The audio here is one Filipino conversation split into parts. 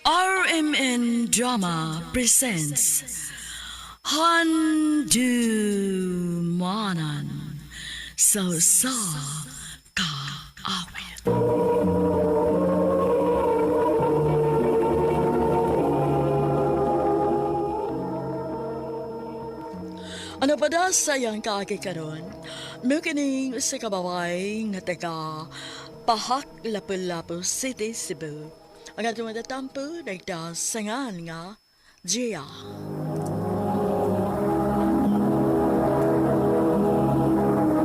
RMN Drama presents Handumanan Sa Kaawit. Ano pa da sayang karon? May kining sa kabaway nga taga Pahak Lapu-Lapu City, Cebu. Ang atong matatampo nagdasangan nga Gia.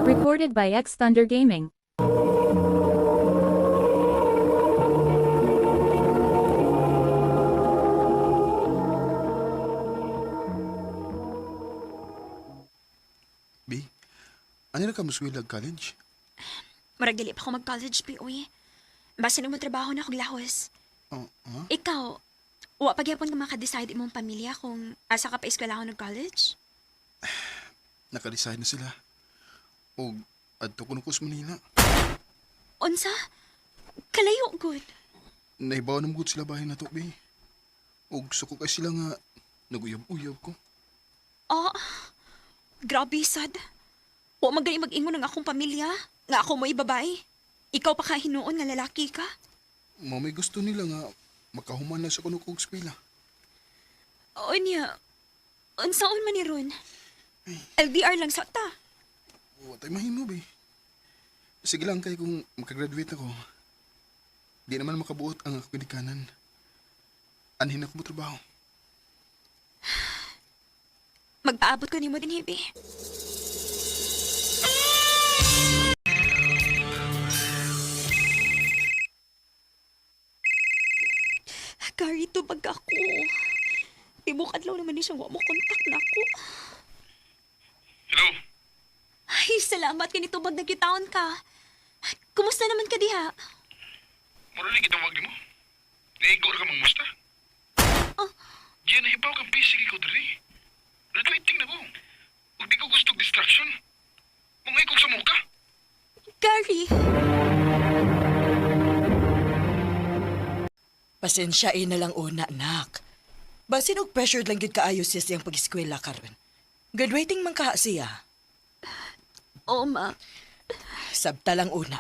Recorded by X Thunder Gaming. B, ano na ka muswilag college? Marag dili pa ako mag-college, P.O.Y. Basta nang trabaho na akong lahos. Oh, ha? Ikaw, wa pagyapon ka makadecide imong pamilya kung asa ka pa eskwelahan ng college? Naka-decide na sila. O, adto ko na ko sa Manila. Unsa? Kalayo, good. Naibaw na magod sila bahay na to, B. O, suko kay sila nga naguyab-uyab ko. Oh, grabe, sad. Wa magaling mag-ingon ng akong pamilya, nga ako mo'y babae. Ikaw pa ka hinuon nga lalaki ka. May gusto nila nga makahuman na sa kuno kong eskwela. O niya, unsaon man ni Ron? LDR lang sa ta. O, tayo mahimo, B. Sige lang kay kung makagraduate ako. Di naman makabuot ang ako kinikanan. Anhin ako mo trabaho. Magpaabot ko ni mo din, Hebe. Gary, tubag ako. Tibok adlaw naman ni siyang wa mo kontak na ako. Hello? Ay, salamat kay nitubag na kitawon ka. Kumusta naman ka diha? Marali kitawag ni mo. Naigor ka mangmusta? Oh. Diyan nahibaw kang basic ikaw dali. Graduating na ko. Huwag di ko gusto distraction. Mungay ko sa muka. Gary! Pasensyain na lang una, nak. Basin og pressured lang gid kaayo siya siyang pag-eskwela karon. Graduating man ka siya. Oo, ma. Sabta lang una.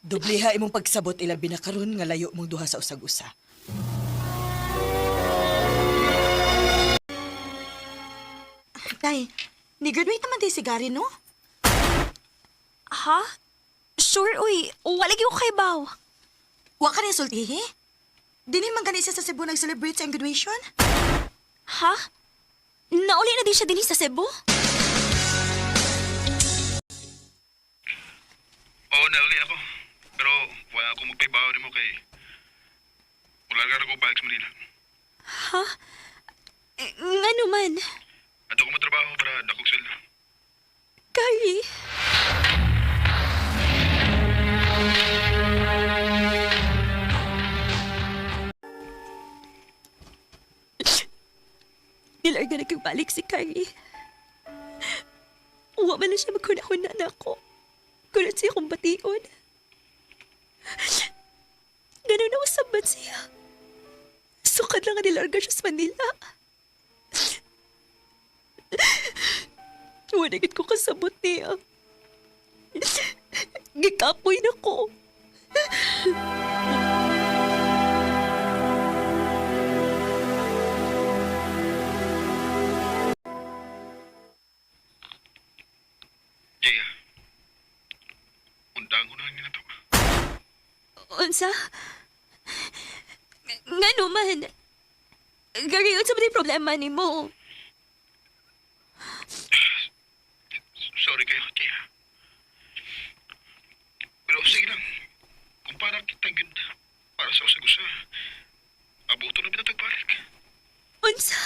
Dubliha imong pagsabot ilabi na karon nga layo mong duha sa usag-usa. Tay, ni-graduate naman tayo si Gary, no? Ha? Sure, uy. Wala gyud ko kay baw. Wa ka rin sultihi? Di naman gani siya sa Cebu nag-celebrate sa graduation? Ha? Nauli na din siya din sa Cebu? Oo, nauli ako. Pero wala akong magpaibaw ni mo kay... Wala ka ako balik sa Manila. Ha? Nga naman. Ato ko matrabaho para dakong sweldo. Gary. Nilarga na kang balik si Carrie. Uwa man na siya magkunahuna na ako. Kunat siya kong bation. Ganun na usabat siya. Sukad lang nga nilarga siya sa Manila. Wanagit ko kasabot niya. Gikapoy na ko. Jaya, undang ko na lang nila to. Unsa? Nga naman. Gary, unsa ba yung problema ni mo? Sorry kayo, Jaya. Pero sige lang. Kung para kita yun, para sa usag-usa, abuto na pinatagbalik. Unsa?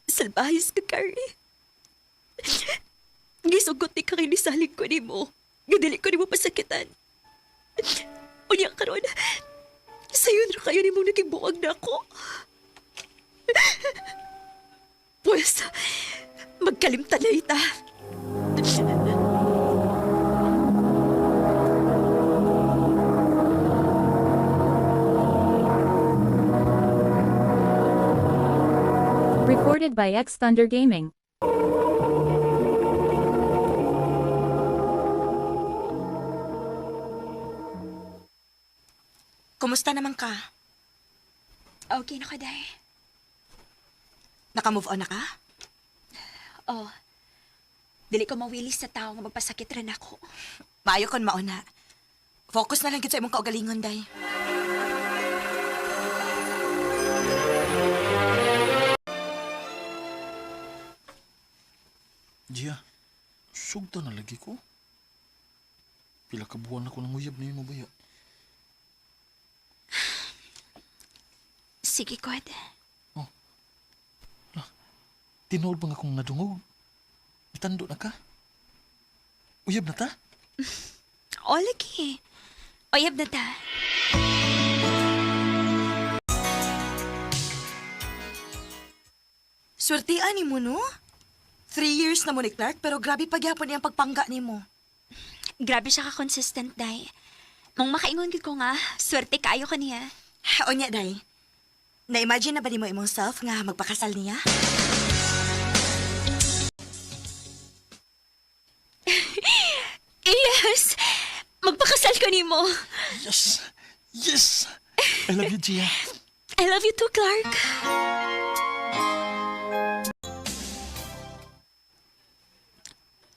Salbahis ka, Carrie. Gisugot ni ka kinisalig ko ni mo. Gadali ko ni mo pasakitan. Unya karon, sayon ra kayo ni mong naging buwag na ako. Tapos, magkalimtan na ita. Recorded by X Thunder Gaming. Kumusta naman ka? Okay na ka, day. Naka-move on na ka? Oh, dili ko mawilis sa tao nga magpasakit rin ako. Maayo kon mauna. Focus na lang gid sa imong kaugalingon, day. Gia, sugta na lagi ko. Pila ka buwan ako nang uyab na yung mabaya. Sige, God. Tinood bang akong nadungog? Itando na ka? Uyab na ta? O, lagi. Oyab na ta. Swertian ni mo, no? 3 years na mo ni Clark, pero grabe pagyapon niyang pagpangga ni mo. Grabe siya ka-consistent, day. Mong makaingon gid ko nga, swerte kaayo ko niya. O niya, day. Na-imagine na ba ni mo imong self nga magpakasal niya? Yes! Magpakasal ko ni mo. Yes! Yes! I love you, Gia. I love you too, Clark.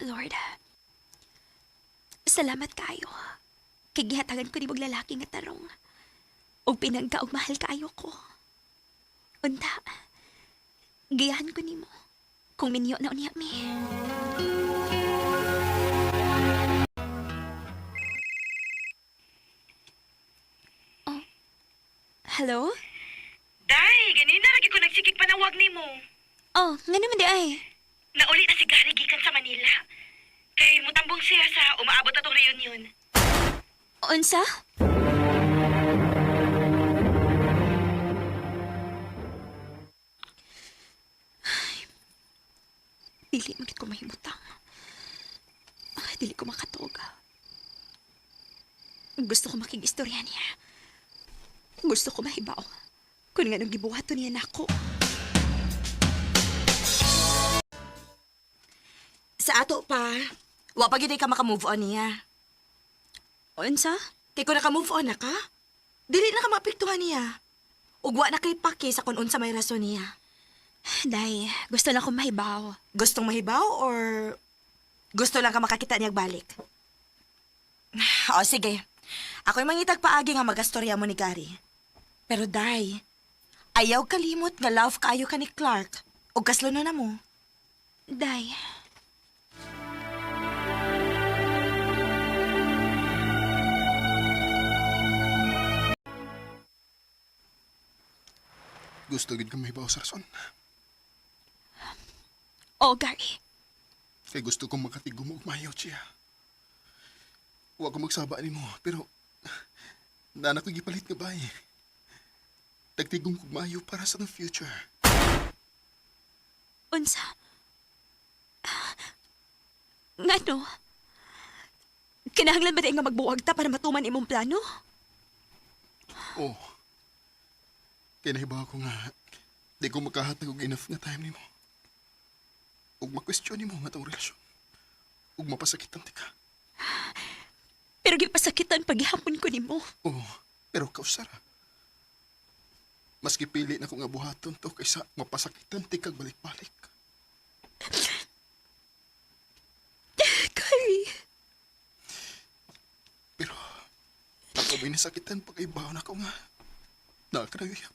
Lord, salamat kayo. Kigihatagan ko ni mong lalaki nga tarong. O pinangka og mahal kayo ko. Unta, giyahan ko ni mo. Kung minyo na unya mi. Oh, hello? Day, ganina lagi ko nagsikig panawag ni mo. Oh, nga naman di ay. Nauli na si Gary gikan sa Manila. Kay mutambong siya sa umaabot atong reunion. Unsa? Dili man gid ko mahimutang. Dili ko makatog. Gusto ko makigistorya niya. Gusto ko mahibaw kung nga nang gibuhaton niya nako. Sa ato pa, wa pa gid ka maka-move on niya. Unsa? Kay kung naka-move on na ka, dili na ka maapektuhan niya. Ug wa na kay paki sa kung unsa may rason niya. Day, gusto lang ko mahibaw. Gustong mahibaw or gusto lang ka makakita niyag balik? O sige, ako'y mangitag paagi nga magastorya mo ni Gary. Pero day, ayaw kalimot nga love kaayo ka ni Clark ug kasluno na mo. Day, Gusto gid ka mahibaw sa rason. oh Gary. Kay gusto kong makatigom og mayo, Gia. Wa ko magsaba nimo, pero nana ko gipalit nga bay. Tagtigom kog mayo para sa the future. Unsa? Ngano? Kinahanglan ba tayo nga magbuwag ta para matuman imong plano? Oh. Kaya nahibaw ko nga, di ko makahatag og enough nga time nimo. Ug ma-question nimo nga tong relasyon. Ug mapasakitan ti ka. Pero gipasakitan paghihapon ko nimo. Oh, pero kausara. Mas gipili na ko nga buhaton to kaysa mapasakitan ti kag balik-balik. Gary. Pero, ako may nasakitan pag ibaw na ko nga. Nakarayap.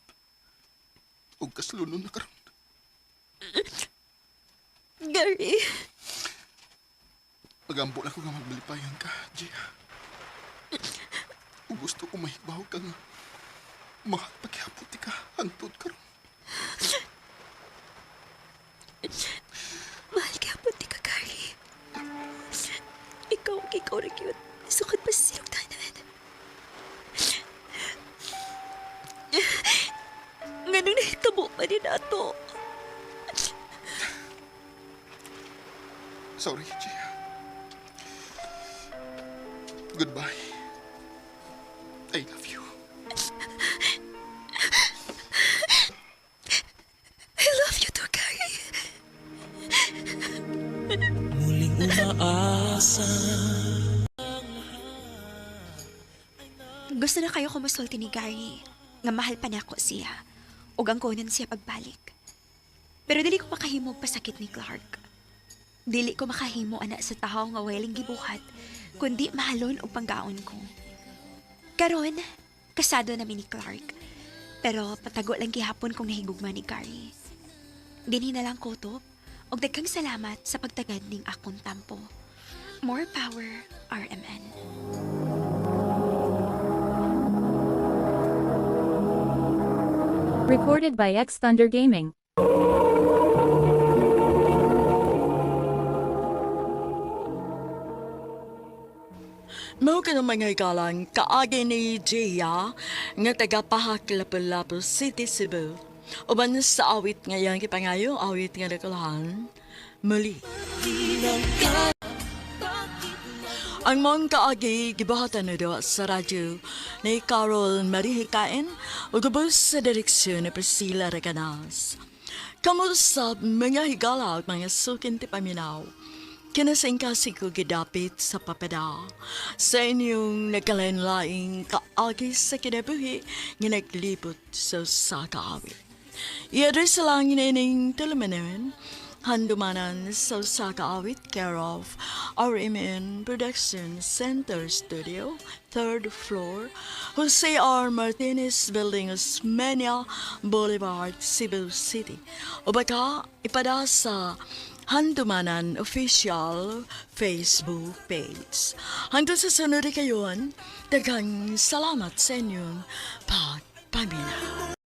Ug kaslunon na karon. Gary. Pagambo na ko nga magbalipayan ka, Gia. Ug gusto ko mahibaw ka nga. Mahal paghihapon ti ka, hantod karon. Mahal ka po, di ka, Gary. Ikaw rin yun. Sukad pa sa sinugtanan. Nga nung nahitabo pa rin ato. Sorry, Gia. Goodbye. I love you. I love you too, Gary. Muling umaasa. Gusto na kayo kumusulti ni Gary nga mahal pa na ako siya ug ang kunan siya pagbalik. Pero dili ko makahimog pasakit ni Clark. Dili ko makahimo ana sa tahaw nga weling gibuhat kundi mahalon og panggaon ko. Karon, kasado na mi ni Clark. Pero patago lang gihapon kung nahigugma ni Gary. Dinhi na lang kutob og daghang salamat sa pagtagad ning akong tampo. More power, RMN. Recorded by X Thunder Gaming. Mao ka ng mga ikalang kaagi ni Gia nga taga Pahak Lapu-Lapu City, Cebu. Uban sa awit ngayon kipangayo, awit nga nakulahan, muli. Ang mga kaagi gibahatan na doon sa radyo ni Carol Marihikain o gabos sa direksyon ni Priscilla Reganas. Kamusta mga higala at mga sukin ti paminaw? Kinasing kasi ko gidapit sa papada sa inyong nagkalenlaing kaagi sa kinabuhi nga naglibot sa kaawit. I-address lang ining tulumanon, handumanan sa kaawit care of RMN Production Center Studio, 3rd floor, Jose R. Martinez Building, Osmeña Boulevard, Cebu City. O baka ipada sa Handumanan Official Facebook page. Hanggang sa sunod kayon, daghang salamat sa inyong pagpaminaw.